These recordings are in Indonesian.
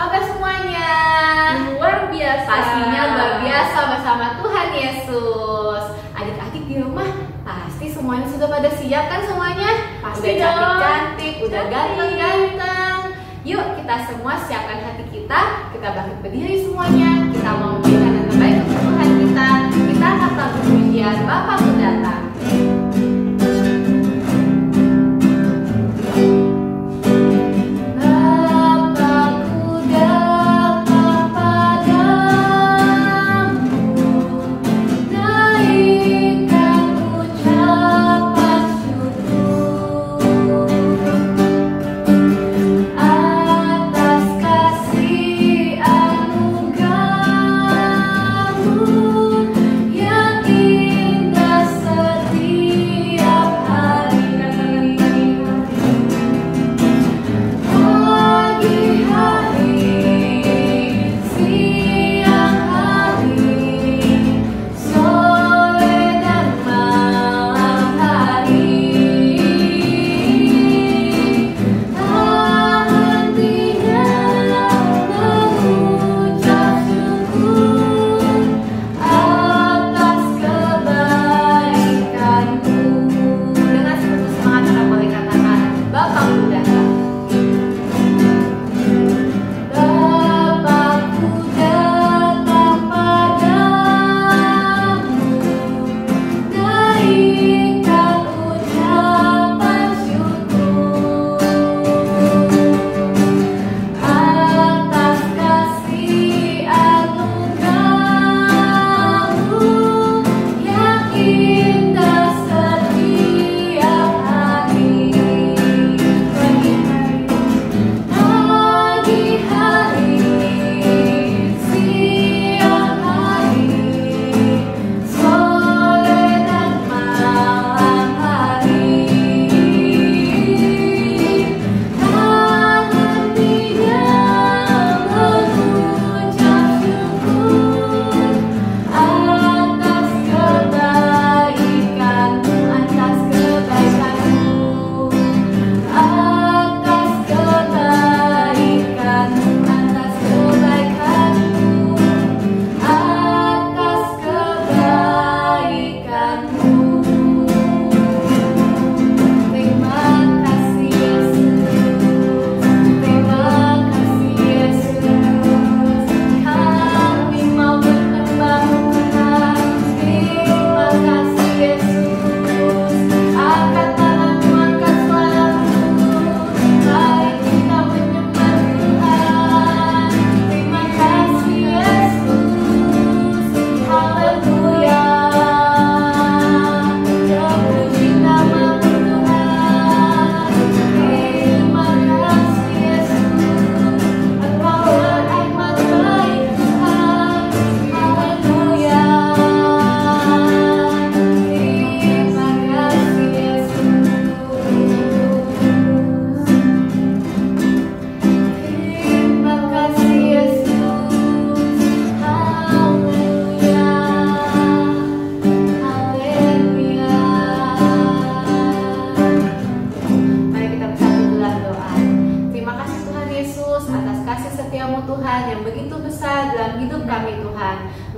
kabar semuanya? Luar biasa. Pastinya luar biasa bersama Tuhan Yesus. Adik-adik di rumah pasti semuanya sudah pada siap kan semuanya? Pasti udah dong. cantik-cantik, udah Cantik. ganteng-ganteng. Yuk kita semua siapkan hati kita bangkit berdiri semuanya. Kita mau memberikan yang terbaik untuk Tuhan kita. Kita kata pujian Bapakku datang.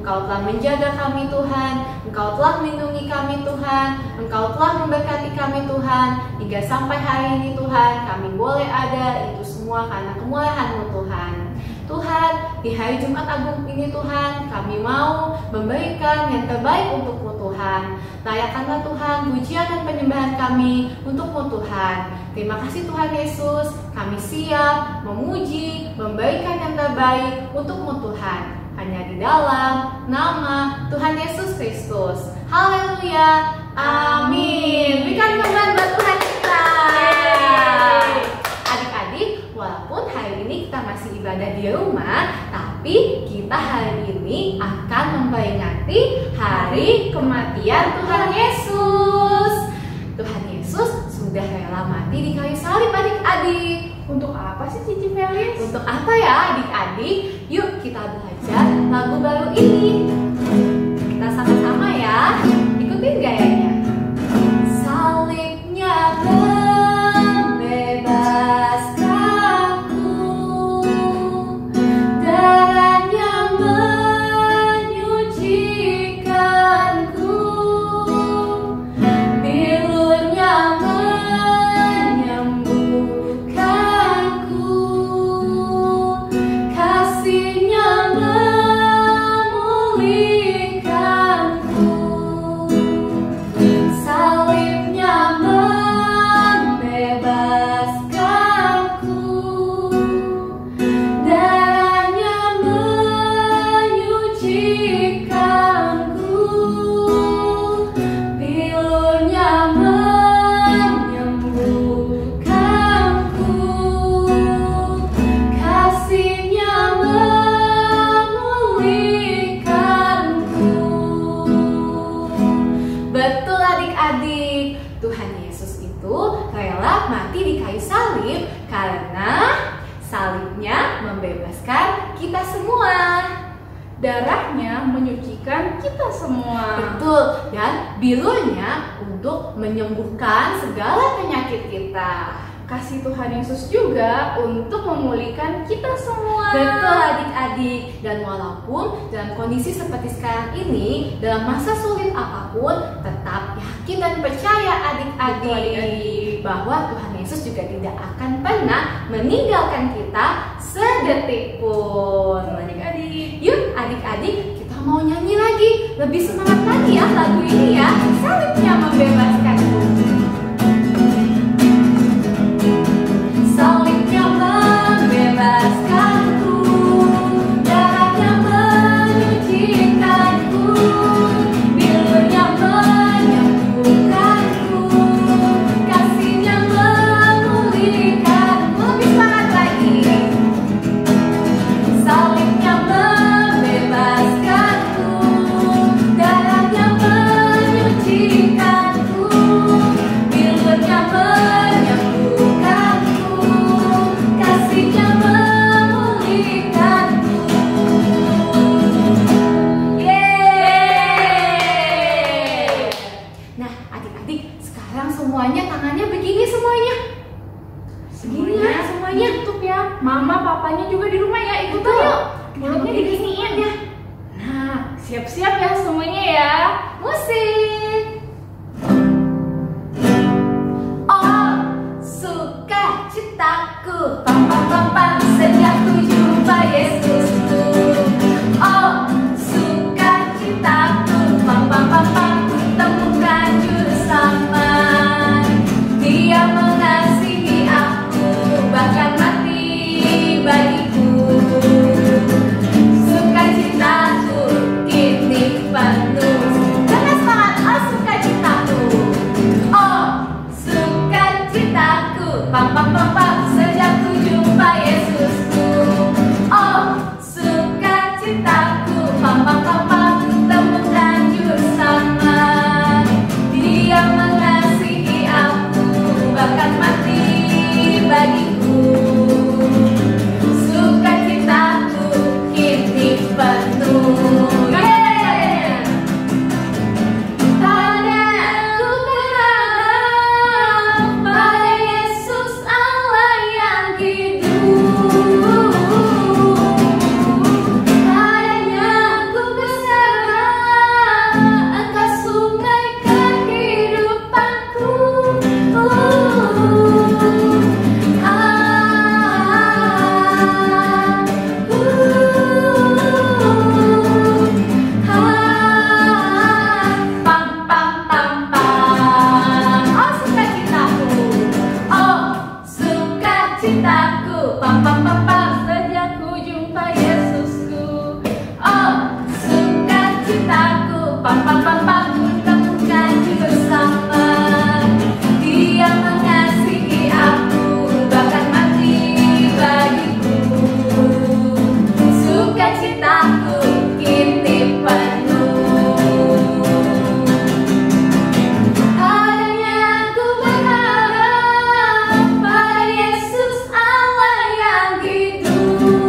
Engkau telah menjaga kami Tuhan, Engkau telah melindungi kami Tuhan, Engkau telah memberkati kami Tuhan, hingga sampai hari ini Tuhan kami boleh ada, itu semua karena kemurahan-Mu Tuhan. Tuhan, di hari Jumat Agung ini Tuhan, kami mau memberikan yang terbaik untuk-Mu Tuhan. Layakkanlah Tuhan pujian dan penyembahan kami untuk-Mu Tuhan. Terima kasih Tuhan Yesus, kami siap memuji, memberikan yang terbaik untuk-Mu Tuhan. Hanya di dalam nama Tuhan Yesus Kristus. Haleluya, amin. Berikan kembali buat Tuhan kita. Adik-adik, walaupun hari ini kita masih ibadah di rumah, tapi kita hari ini akan memperingati hari kematian Tuhan Yesus. Tuhan Yesus sudah rela mati di kayu salib, adik-adik. Untuk apa sih Cici Felis? Untuk apa ya adik-adik? Yuk kita belajar lagu baru ini. Kita sama-sama ya, ikutin gayanya. Salibnya membebaskanku Allah mati di kayu salib karena salibnya membebaskan kita semua. Darahnya menyucikan kita semua. Betul, dan bilurnya untuk menyembuhkan segala penyakit kita. Kasih Tuhan Yesus juga untuk memulihkan kita semua. Betul adik-adik, dan walaupun dalam kondisi seperti sekarang ini, dalam masa sulit apapun, tetap yakin dan percaya adik-adik bahwa Tuhan Yesus juga tidak akan pernah meninggalkan kita sedetik pun. Adik-adik, Yuk adik-adik, kita mau nyanyi lagi, lebih semangat lagi ya lagu ini ya. Salibnya membebaskanku. Salibnya membebaskanku, darahnya menyucikanku, bilurnya menyembuhkanku, kasihnya memulihkanku. Lebih semangat lagi. Salibnya membebaskanku, darahnya menyucikanku, bilurnya menyembuhkanku, kasihnya memulihkanku. Yeay! Nah adik-adik, sekarang semuanya tangannya begini semuanya. Begini ya semuanya. tutup ya. Mama, papanya juga di rumah ya. Ikut Betul. yuk. Mulutnya diginiin ya. Nah, siap-siap ya semuanya ya. Musik. Oh, sukacitaku, pam pam pam pam, sejak ku jumpa Yesusku. Oh, sukacitaku, pam pam pam pam, temukan juru selamat. Dia mengasihi aku, bahkan mati bagiku. Sukacitaku kini penuh. Dengan semangat, oh sukacitaku. Oh, sukacitaku, pam pam pam pam, sejak ku jumpa Yesusku. Oh, sukacitaku, pam pam pam pam, temukan juru selamat. Dia mengasihi aku, bahkan mati bagiku. Sukacitaku kini penuh. Yeah! Karena aku berharap pada Yesus Allah yang hidup. Padanya aku berserah, Engkau sungai kehidupanku. Pam pam pam pam. Oh sukacitaku, oh sukacitaku, pam pam pam pam, Sejak ku jumpa Yesusku. oh sukacitaku, pam pam pam pam, temukan juru selamat. Dia mengasihi aku, bahkan mati bagiku. Sukacitaku kini penuh. Adanya aku berharap pada Yesus Allah yang hidup.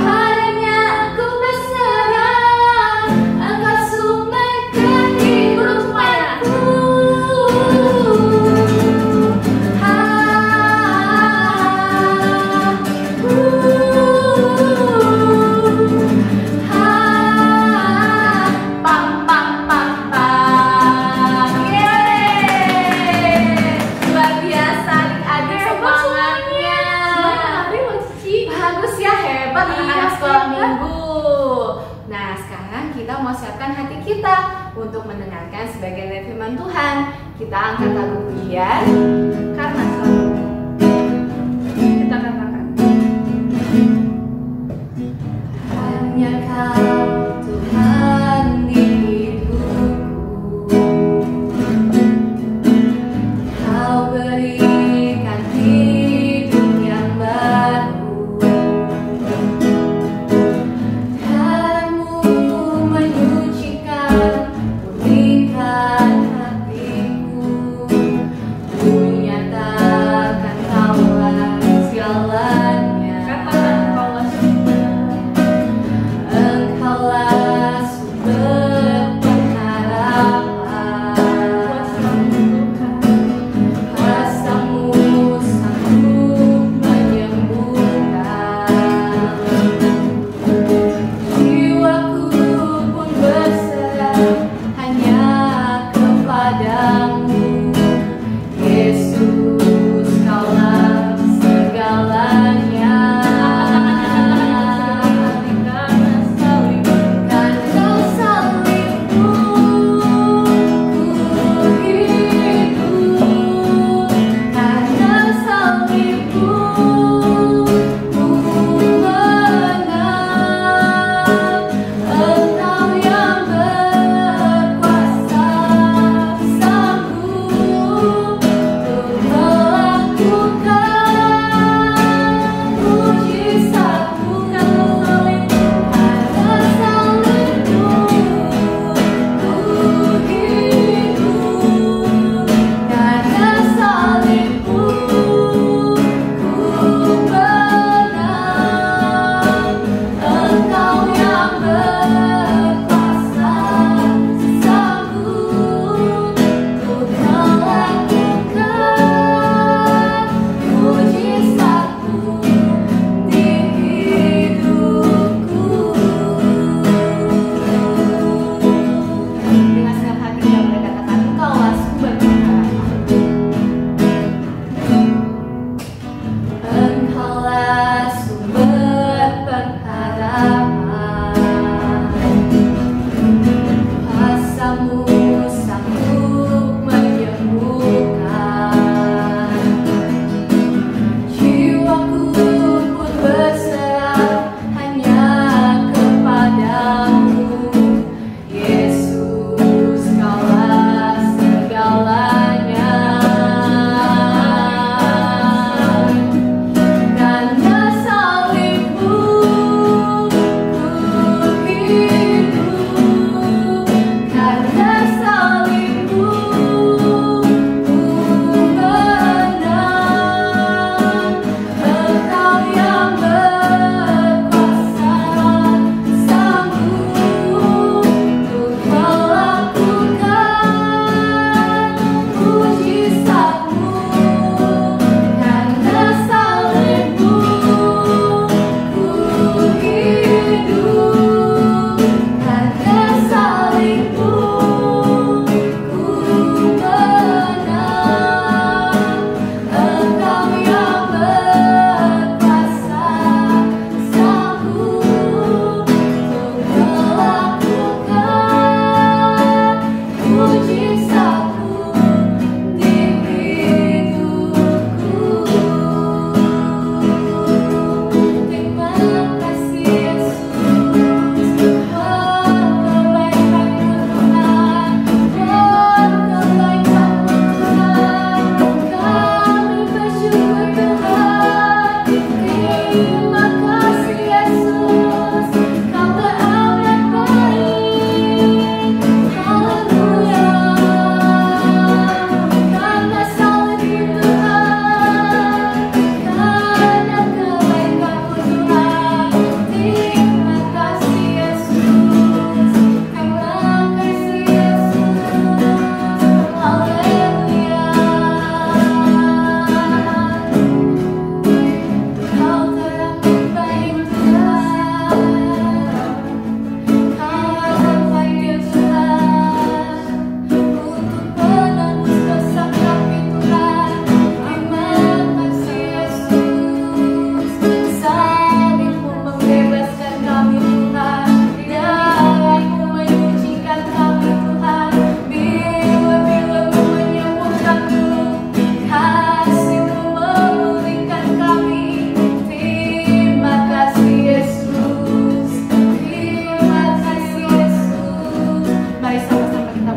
Adanya aku berserah, Engkau sungai kehidupanku. Pam pam pam pam. Yeay! Luar biasa adik-adik semangatnya. Semangat loh Cici. Bagus ya, hebat Iya, anak-anak sekolah hebat. minggu. Nah, sekarang kita mau siapkan hati kita untuk mendengarkan sebagian dari firman Tuhan. Kita angkat lagu pujian karena selalu. Kita katakan. Hanya Kau Tuhan di hidupku. Kau berikan hidup yang baru. Darah-Mu menyucikan, pulihkan hatiku.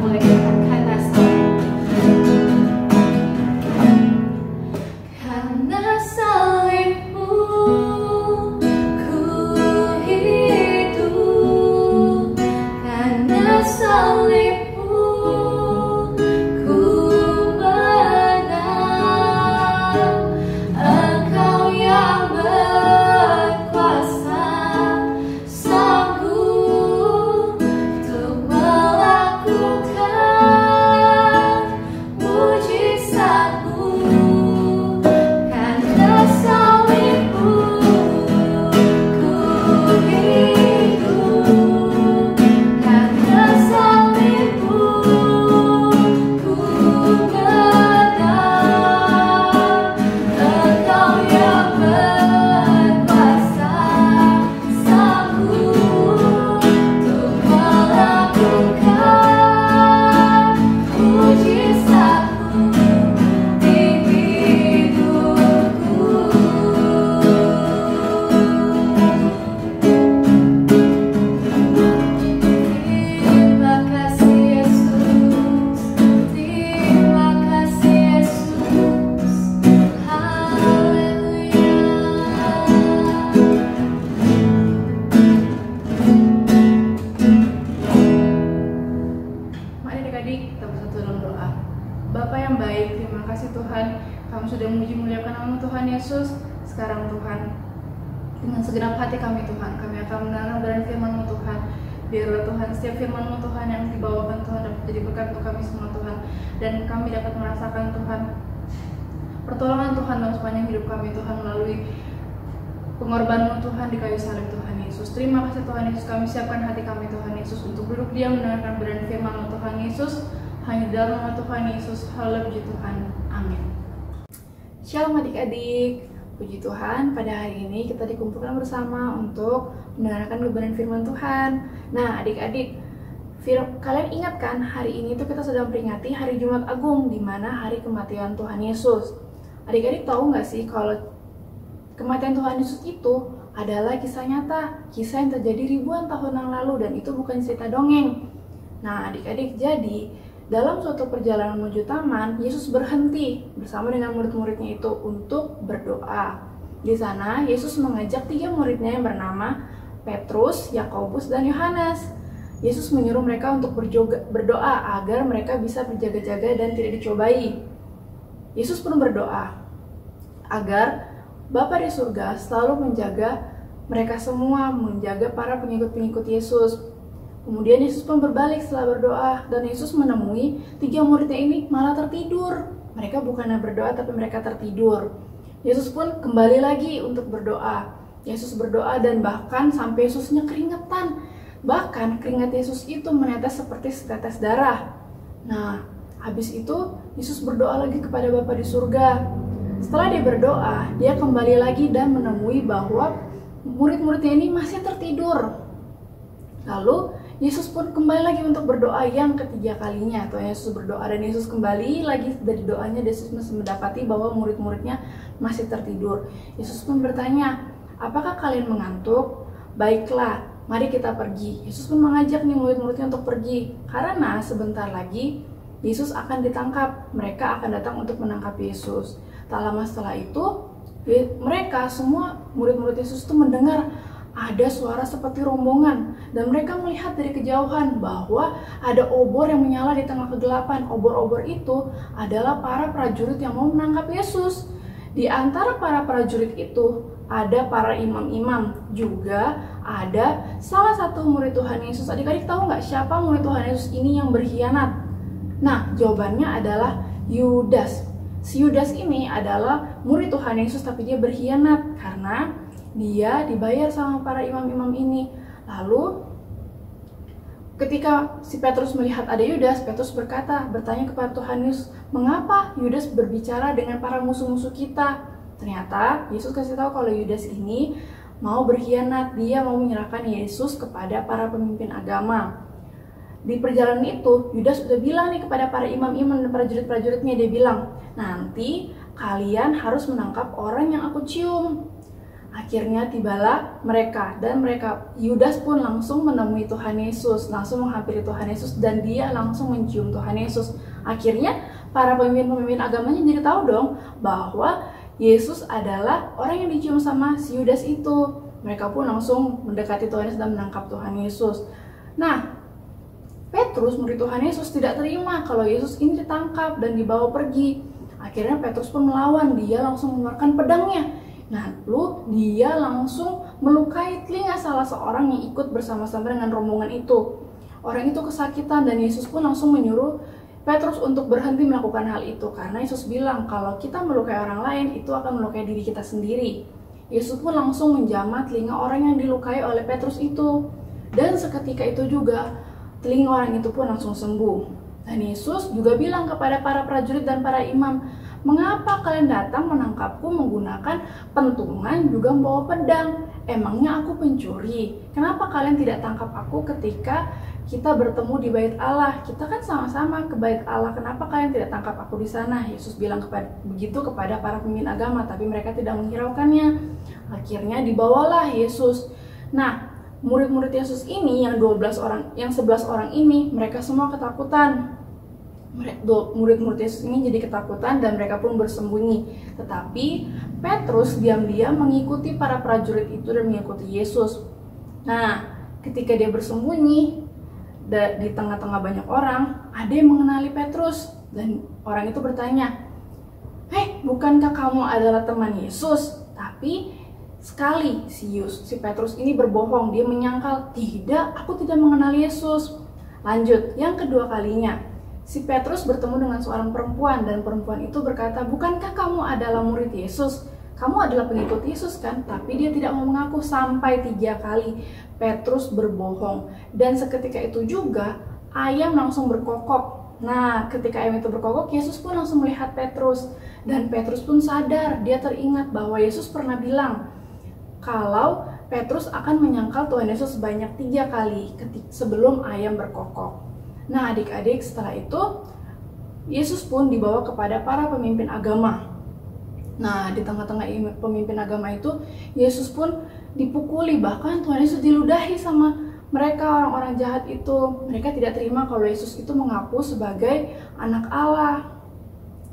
mulai karena salibmu ku hidup, karena salibmu ku menang. Engkau yang berkuasa, sanggup untuk melakukan mujizatmu. Karena salibmu ku hidup, karena salibmu ku menang. Engkau yang berkuasa, sanggup untuk melakukan mujizatmu di hidupku. Terima kasih Yesus, terima kasih Yesus, haleluya. Mari adik-adik kita bersatu dalam doa. Bapa yang baik, terima kasih Tuhan, kami sudah memuji muliakan nama Tuhan Yesus. Sekarang Tuhan, dengan segenap hati kami Tuhan, kami akan mendengar firman-Mu Tuhan. Biarlah Tuhan setiap firman-Mu Tuhan yang dibawakan Tuhan dapat jadi berkat untuk kami semua Tuhan. Dan kami dapat merasakan Tuhan pertolongan Tuhan dalam sepanjang hidup kami Tuhan, melalui pengorbanan-Mu Tuhan di kayu salib Tuhan Yesus. Terima kasih Tuhan Yesus, kami siapkan hati kami Tuhan Yesus untuk duduk diam mendengarkan berdan firman-Mu Tuhan Yesus. Hanya dalam nama Tuhan Yesus, haleluya puji Tuhan, amin. Shalom adik-adik, puji Tuhan, pada hari ini kita dikumpulkan bersama untuk mendengarkan kebenaran firman Tuhan. Nah adik-adik, kalian ingat kan hari ini tuh kita sedang peringati hari Jumat Agung, di mana hari kematian Tuhan Yesus. Adik-adik tahu nggak sih kalau kematian Tuhan Yesus itu adalah kisah nyata, kisah yang terjadi ribuan tahun yang lalu, dan itu bukan cerita dongeng. Nah adik-adik, jadi dalam suatu perjalanan menuju taman, Yesus berhenti bersama dengan murid-muridnya itu untuk berdoa. Di sana Yesus mengajak 3 muridnya yang bernama Petrus, Yakobus, dan Yohanes. Yesus menyuruh mereka untuk berdoa agar mereka bisa berjaga-jaga dan tidak dicobai. Yesus pun berdoa agar Bapa di surga selalu menjaga mereka semua, menjaga para pengikut-pengikut Yesus. Kemudian Yesus pun berbalik setelah berdoa, dan Yesus menemui 3 muridnya ini malah tertidur. Mereka bukannya berdoa, tapi mereka tertidur. Yesus pun kembali lagi untuk berdoa. Yesus berdoa dan bahkan sampai Yesusnya keringetan. Bahkan keringat Yesus itu menetes seperti setetes darah. Nah, habis itu Yesus berdoa lagi kepada Bapa di surga. Setelah dia berdoa, dia kembali lagi dan menemui bahwa murid-muridnya ini masih tertidur. Lalu Yesus pun kembali lagi untuk berdoa yang ketiga kalinya. Tuhan Yesus berdoa dan Yesus kembali lagi dari doanya. Yesus masih mendapati bahwa murid-muridnya masih tertidur. Yesus pun bertanya, apakah kalian mengantuk? Baiklah, mari kita pergi. Yesus pun mengajak nih murid-muridnya untuk pergi, karena sebentar lagi Yesus akan ditangkap. Mereka akan datang untuk menangkap Yesus. Tak lama setelah itu, mereka semua murid-murid Yesus itu mendengar ada suara seperti rombongan, dan mereka melihat dari kejauhan bahwa ada obor yang menyala di tengah kegelapan. Obor-obor itu adalah para prajurit yang mau menangkap Yesus. Di antara para prajurit itu ada para imam-imam, juga ada salah satu murid Tuhan Yesus. Adik-adik tahu nggak siapa murid Tuhan Yesus ini yang berkhianat? Nah, jawabannya adalah Yudas. Si Yudas ini adalah murid Tuhan Yesus, tapi dia berkhianat karena dia dibayar sama para imam-imam ini. Lalu ketika si Petrus melihat ada Yudas, Petrus bertanya kepada Tuhan Yesus, mengapa Yudas berbicara dengan para musuh-musuh kita? Ternyata Yesus kasih tahu kalau Yudas ini mau berkhianat, dia mau menyerahkan Yesus kepada para pemimpin agama. Di perjalanan itu, Yudas sudah bilang nih kepada para imam-imam dan prajurit-prajuritnya, dia bilang, nanti kalian harus menangkap orang yang aku cium. Akhirnya tibalah mereka, dan Yudas pun langsung menemui Tuhan Yesus, langsung menghampiri Tuhan Yesus, dan dia langsung mencium Tuhan Yesus. Akhirnya para pemimpin agamanya jadi tahu dong bahwa Yesus adalah orang yang dicium sama si Yudas itu. Mereka pun langsung mendekati Tuhan Yesus dan menangkap Tuhan Yesus. Nah, Petrus, murid Tuhan Yesus, tidak terima kalau Yesus ini ditangkap dan dibawa pergi. Akhirnya Petrus pun melawan, dia langsung mengeluarkan pedangnya. Nah, lalu dia langsung melukai telinga salah seorang yang ikut bersama-sama dengan rombongan itu. Orang itu kesakitan dan Yesus pun langsung menyuruh Petrus untuk berhenti melakukan hal itu. Karena Yesus bilang kalau kita melukai orang lain, itu akan melukai diri kita sendiri. Yesus pun langsung menjamah telinga orang yang dilukai oleh Petrus itu. Dan seketika itu juga, telinga orang itu pun langsung sembuh. Dan Yesus juga bilang kepada para prajurit dan para imam, "Mengapa kalian datang menangkapku menggunakan pentungan juga membawa pedang? Emangnya aku pencuri? Kenapa kalian tidak tangkap aku ketika kita bertemu di bait Allah? Kita kan sama-sama ke bait Allah. Kenapa kalian tidak tangkap aku di sana?" Yesus bilang begitu kepada para pemimpin agama, tapi mereka tidak menghiraukannya. Akhirnya dibawalah Yesus. Nah, murid-murid Yesus ini yang 11 orang ini, mereka semua ketakutan. Murid-murid Yesus ini jadi ketakutan dan mereka pun bersembunyi. Tetapi Petrus diam-diam mengikuti para prajurit itu dan mengikuti Yesus. Nah, ketika dia bersembunyi di tengah-tengah banyak orang, ada yang mengenali Petrus dan orang itu bertanya, "Hei, bukankah kamu adalah teman Yesus?" Tapi sekali si Petrus ini berbohong, dia menyangkal, "Tidak, aku tidak mengenal Yesus." Lanjut, yang kedua kalinya, si Petrus bertemu dengan seorang perempuan dan perempuan itu berkata, "Bukankah kamu adalah murid Yesus? Kamu adalah pengikut Yesus kan?" Tapi dia tidak mau mengaku. Sampai 3 kali Petrus berbohong. Dan seketika itu juga ayam langsung berkokok. Nah, ketika ayam itu berkokok, Yesus pun langsung melihat Petrus. Dan Petrus pun sadar, dia teringat bahwa Yesus pernah bilang kalau Petrus akan menyangkal Tuhan Yesus sebanyak 3 kali sebelum ayam berkokok. Nah, adik-adik, setelah itu Yesus pun dibawa kepada para pemimpin agama. Nah, di tengah-tengah pemimpin agama itu, Yesus pun dipukuli, bahkan Tuhan Yesus diludahi sama mereka, orang-orang jahat itu. Mereka tidak terima kalau Yesus itu mengaku sebagai anak Allah.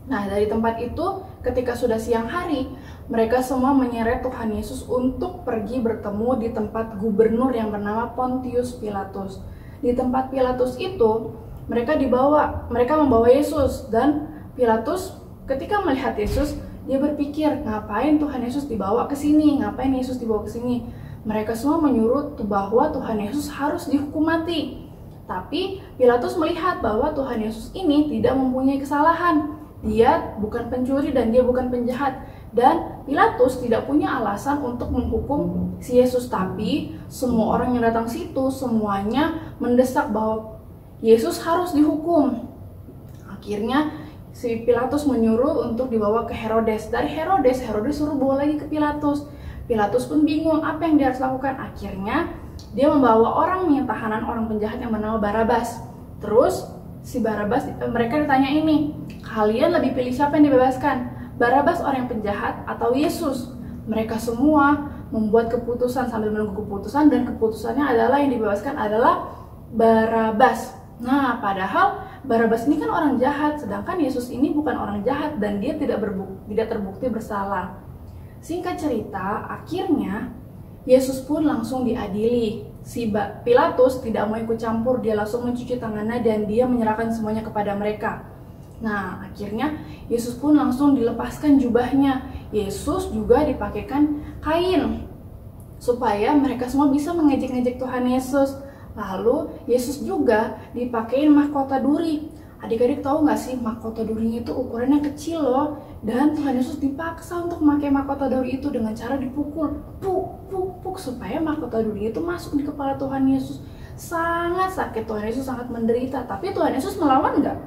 Nah, dari tempat itu, ketika sudah siang hari, mereka semua menyeret Tuhan Yesus untuk pergi bertemu di tempat gubernur yang bernama Pontius Pilatus. Di tempat Pilatus itu, mereka membawa Yesus, dan Pilatus ketika melihat Yesus, dia berpikir, ngapain Tuhan Yesus dibawa ke sini? Ngapain Yesus dibawa ke sini? Mereka semua menyuruh bahwa Tuhan Yesus harus dihukum mati. Tapi Pilatus melihat bahwa Tuhan Yesus ini tidak mempunyai kesalahan. Dia bukan pencuri dan dia bukan penjahat. Dan Pilatus tidak punya alasan untuk menghukum si Yesus. Tapi semua orang yang datang situ, semuanya mendesak bahwa Yesus harus dihukum. Akhirnya si Pilatus menyuruh untuk dibawa ke Herodes. Dari Herodes suruh bawa lagi ke Pilatus. Pilatus pun bingung apa yang dia harus lakukan. Akhirnya dia membawa tahanan orang penjahat yang bernama Barabas. Terus si Barabas, mereka ditanya ini, "Kalian lebih pilih siapa yang dibebaskan? Barabas orang yang penjahat atau Yesus?" Mereka semua membuat keputusan sambil menunggu keputusan, dan keputusannya adalah yang dibebaskan adalah Barabas. Nah, padahal Barabas ini kan orang jahat, sedangkan Yesus ini bukan orang jahat dan dia tidak terbukti bersalah. Singkat cerita, akhirnya Yesus pun langsung diadili. Si Pilatus tidak mau ikut campur, dia langsung mencuci tangannya dan dia menyerahkan semuanya kepada mereka. Nah, akhirnya Yesus pun langsung dilepaskan jubahnya. Yesus juga dipakaikan kain supaya mereka semua bisa mengejek-ngejek Tuhan Yesus. Lalu Yesus juga dipakein mahkota duri. Adik-adik tahu nggak sih, mahkota durinya itu ukurannya kecil loh. Dan Tuhan Yesus dipaksa untuk memakai mahkota duri itu dengan cara dipukul, puk, supaya mahkota duri itu masuk di kepala Tuhan Yesus. Sangat sakit, Tuhan Yesus sangat menderita. Tapi Tuhan Yesus melawan nggak?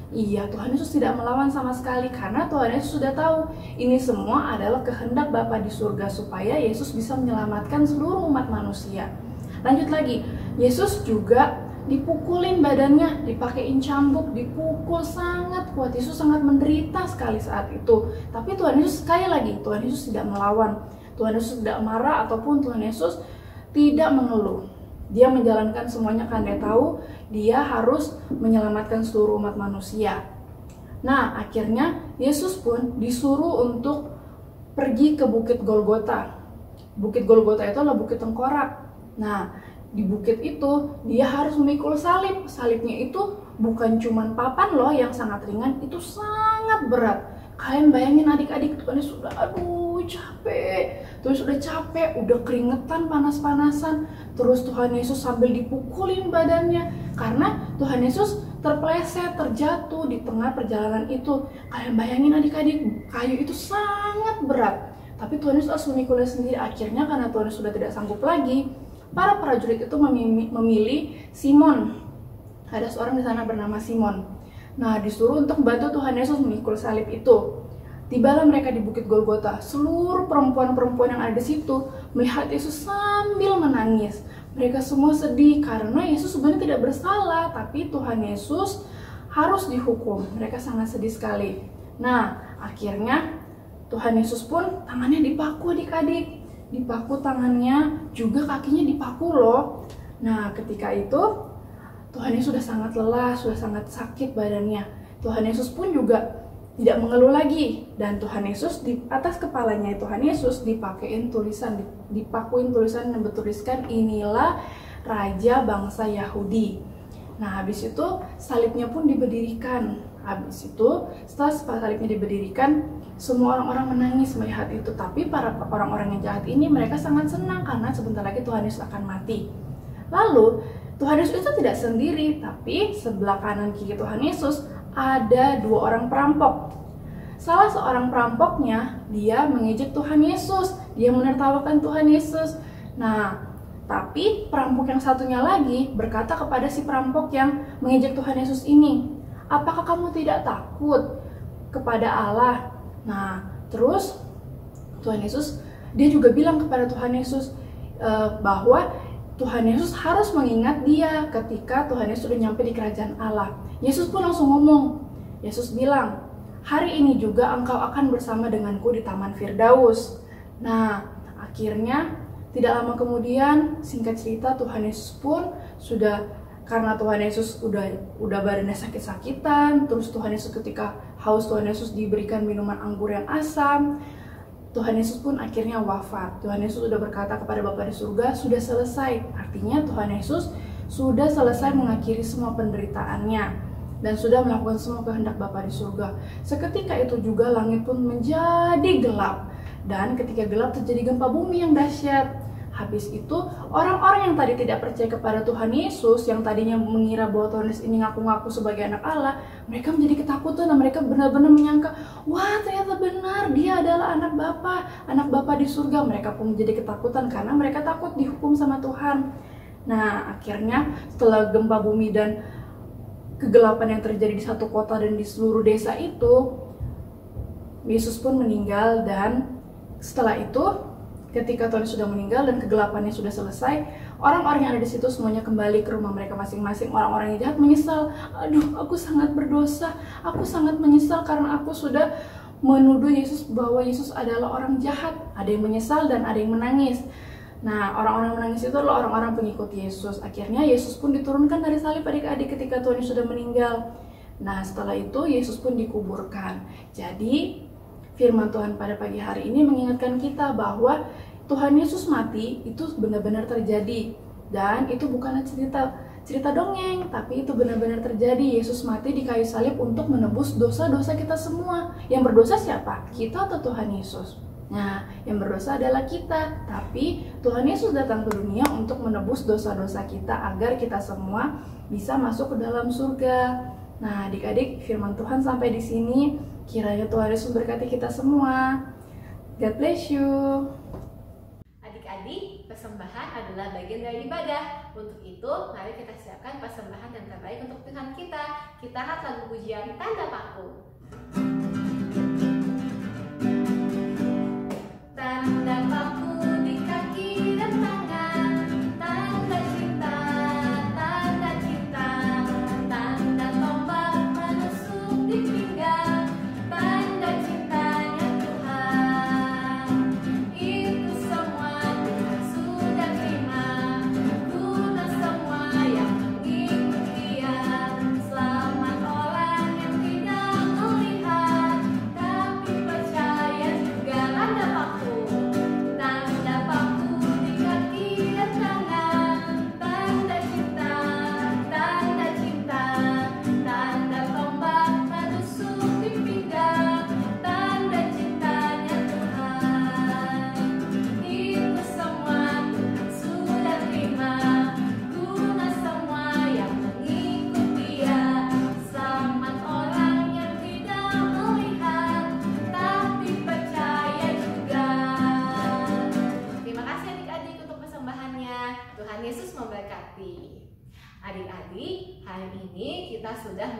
Iya, Tuhan Yesus tidak melawan sama sekali, karena Tuhan Yesus sudah tahu ini semua adalah kehendak Bapa di surga supaya Yesus bisa menyelamatkan seluruh umat manusia. Lanjut lagi, Yesus juga dipukulin badannya, dipakein cambuk, dipukul sangat kuat. Yesus sangat menderita sekali saat itu. Tapi Tuhan Yesus sekali lagi, Tuhan Yesus tidak melawan. Tuhan Yesus tidak marah ataupun Tuhan Yesus tidak mengeluh. Dia menjalankan semuanya karena dia tahu dia harus menyelamatkan seluruh umat manusia. Nah, akhirnya Yesus pun disuruh untuk pergi ke Bukit Golgota. Bukit Golgota itu adalah bukit tengkorak. Nah, di bukit itu dia harus memikul salib. Salibnya itu bukan cuman papan loh yang sangat ringan, itu sangat berat. Kalian bayangin adik-adik, Tuhan Yesus sudah capek. Tuhan sudah capek, udah keringetan, panas-panasan. Terus Tuhan Yesus sambil dipukulin badannya karena Tuhan Yesus terpleset, terjatuh di tengah perjalanan itu. Kalian bayangin adik-adik, kayu itu sangat berat. Tapi Tuhan Yesus harus memikulnya sendiri. Akhirnya karena Tuhan Yesus sudah tidak sanggup lagi, para prajurit itu memilih Simon. Ada seorang di sana bernama Simon. Nah, disuruh untuk membantu Tuhan Yesus memikul salib itu. Tibalah mereka di Bukit Golgota. Seluruh perempuan-perempuan yang ada di situ melihat Yesus sambil menangis. Mereka semua sedih karena Yesus sebenarnya tidak bersalah, tapi Tuhan Yesus harus dihukum. Mereka sangat sedih sekali. Nah, akhirnya Tuhan Yesus pun tangannya dipaku adik-adik. Dipaku tangannya, juga kakinya dipaku loh. Nah, ketika itu Tuhan Yesus sudah sangat lelah, sudah sangat sakit badannya. Tuhan Yesus pun juga tidak mengeluh lagi. Dan Tuhan Yesus di atas kepalanya Tuhan Yesus dipakuin tulisan yang bertuliskan, inilah Raja bangsa Yahudi. Nah, habis itu salibnya pun diberdirikan. Habis itu setelah salibnya diberdirikan, semua orang-orang menangis melihat itu. Tapi para orang-orang yang jahat ini mereka sangat senang karena sebentar lagi Tuhan Yesus akan mati. Lalu Tuhan Yesus itu tidak sendiri, tapi sebelah kanan kiri Tuhan Yesus ada dua orang perampok. Salah seorang perampoknya dia mengejek Tuhan Yesus, dia menertawakan Tuhan Yesus. Nah, tapi perampok yang satunya lagi berkata kepada si perampok yang mengejek Tuhan Yesus ini, apakah kamu tidak takut kepada Allah? Nah, terus Tuhan Yesus, dia juga bilang kepada Tuhan Yesus bahwa Tuhan Yesus harus mengingat dia ketika Tuhan Yesus sudah nyampe di kerajaan Allah. Yesus pun langsung ngomong, Yesus bilang, hari ini juga engkau akan bersama denganku di Taman Firdaus. Nah, akhirnya tidak lama kemudian, singkat cerita, Tuhan Yesus pun sudah, karena Tuhan Yesus udah badannya sakit-sakitan, terus Tuhan Yesus ketika haus, Tuhan Yesus diberikan minuman anggur yang asam. Tuhan Yesus pun akhirnya wafat. Tuhan Yesus sudah berkata kepada Bapa di surga, sudah selesai. Artinya Tuhan Yesus sudah selesai mengakhiri semua penderitaannya dan sudah melakukan semua kehendak Bapa di surga. Seketika itu juga langit pun menjadi gelap, dan ketika gelap terjadi gempa bumi yang dahsyat. Habis itu orang-orang yang tadi tidak percaya kepada Tuhan Yesus, yang tadinya mengira bahwa Tuhan Yesus ini ngaku-ngaku sebagai anak Allah, mereka menjadi ketakutan dan mereka benar-benar menyangka, wah ternyata benar dia adalah anak Bapa di surga. Mereka pun menjadi ketakutan karena mereka takut dihukum sama Tuhan. Nah, akhirnya setelah gempa bumi dan kegelapan yang terjadi di satu kota dan di seluruh desa itu, Yesus pun meninggal. Dan setelah itu, ketika Tuhan sudah meninggal dan kegelapannya sudah selesai, orang-orang yang ada di situ semuanya kembali ke rumah mereka masing-masing. Orang-orang yang jahat menyesal, aduh aku sangat berdosa, aku sangat menyesal karena aku sudah menuduh Yesus bahwa Yesus adalah orang jahat. Ada yang menyesal dan ada yang menangis. Nah, orang-orang menangis itu adalah orang-orang pengikut Yesus. Akhirnya Yesus pun diturunkan dari salib adik-adik ketika Tuhan sudah meninggal. Nah, setelah itu Yesus pun dikuburkan. Jadi firman Tuhan pada pagi hari ini mengingatkan kita bahwa Tuhan Yesus mati itu benar-benar terjadi, dan itu bukanlah cerita dongeng, tapi itu benar-benar terjadi. Yesus mati di kayu salib untuk menebus dosa-dosa kita semua. Yang berdosa siapa? Kita atau Tuhan Yesus? Nah, yang berdosa adalah kita, tapi Tuhan Yesus datang ke dunia untuk menebus dosa-dosa kita agar kita semua bisa masuk ke dalam surga. Nah, adik-adik, firman Tuhan sampai di sini. Kiranya Tuhan Yesus berkati kita semua. God bless you. Adik-adik, persembahan adalah bagian dari ibadah. Untuk itu, mari kita siapkan persembahan yang terbaik untuk Tuhan kita. Kita angkat lagu pujian Tanda Paku. Tanda paku di kaki dan tangan, tanda cinta, tanda tombak menusuk di pinggang, tanda cintanya Tuhan. Itu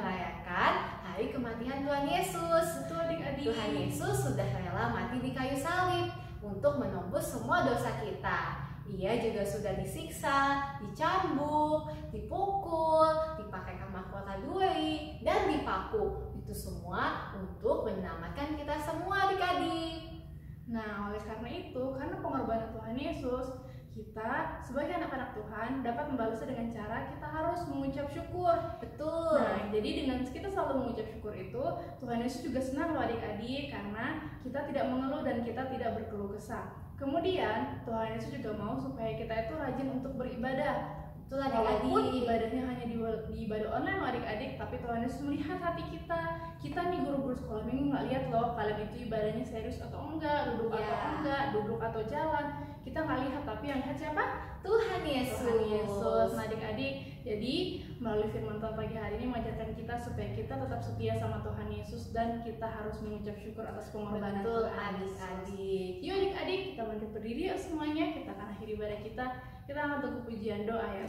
merayakan hari kematian Tuhan Yesus. Betul adik-adik. Tuhan Yesus sudah rela mati di kayu salib untuk menembus semua dosa kita. Ia juga sudah disiksa, dicambuk, dipukul, dipakai mahkota duri, dan dipaku. Itu semua untuk menyelamatkan kita semua adik-adik. Nah, oleh karena itu, karena pengorbanan Tuhan Yesus, kita sebagai anak-anak Tuhan dapat membalasnya dengan cara kita harus mengucap syukur. Betul. Nah, jadi dengan kita selalu mengucap syukur itu, Tuhan Yesus juga senang loh adik-adik karena kita tidak mengeluh dan kita tidak berkeluh kesah. Kemudian Tuhan Yesus juga mau supaya kita itu rajin untuk beribadah. Betul Walaupun adik-adik. ibadahnya hanya di ibadah online loh adik-adik, tapi Tuhan Yesus melihat hati kita. Kita nih guru-guru sekolah minggu nggak lihat loh kalian itu ibadahnya serius atau enggak, duduk atau enggak, duduk atau jalan. Kita nggak lihat, tapi yang lihat siapa? Tuhan Yesus. Tuhan Yesus. Nah adik-adik, jadi melalui firman Tuhan pagi hari ini mengajarkan kita supaya kita tetap setia sama Tuhan Yesus dan kita harus mengucap syukur atas pengorbanan Betul Tuhan Yesus. adik-adik. Yuk adik-adik, kita bangkit berdiri yuk semuanya. Kita akan akhiri ibadah kita. Kita akan tunggu pujian doa ya.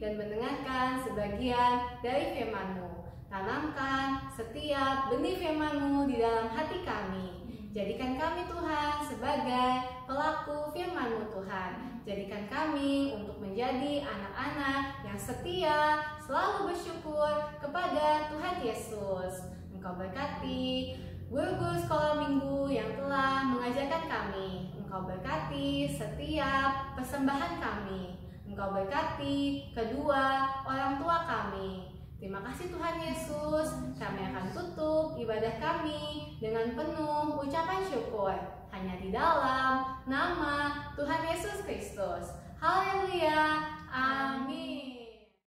Dan mendengarkan sebagian dari firman-Mu. Tanamkan setiap benih firman-Mu di dalam hati kami. Jadikan kami Tuhan sebagai pelaku firman-Mu Tuhan. Jadikan kami untuk menjadi anak-anak yang setia, selalu bersyukur kepada Tuhan Yesus. Engkau berkati guru-guru sekolah minggu yang telah mengajarkan kami. Engkau berkati setiap persembahan kami. Engkau berkati kedua orang tua kami. Terima kasih Tuhan Yesus. Kami akan tutup ibadah kami dengan penuh ucapan syukur. Hanya di dalam nama Tuhan Yesus Kristus. Haleluya. Amin.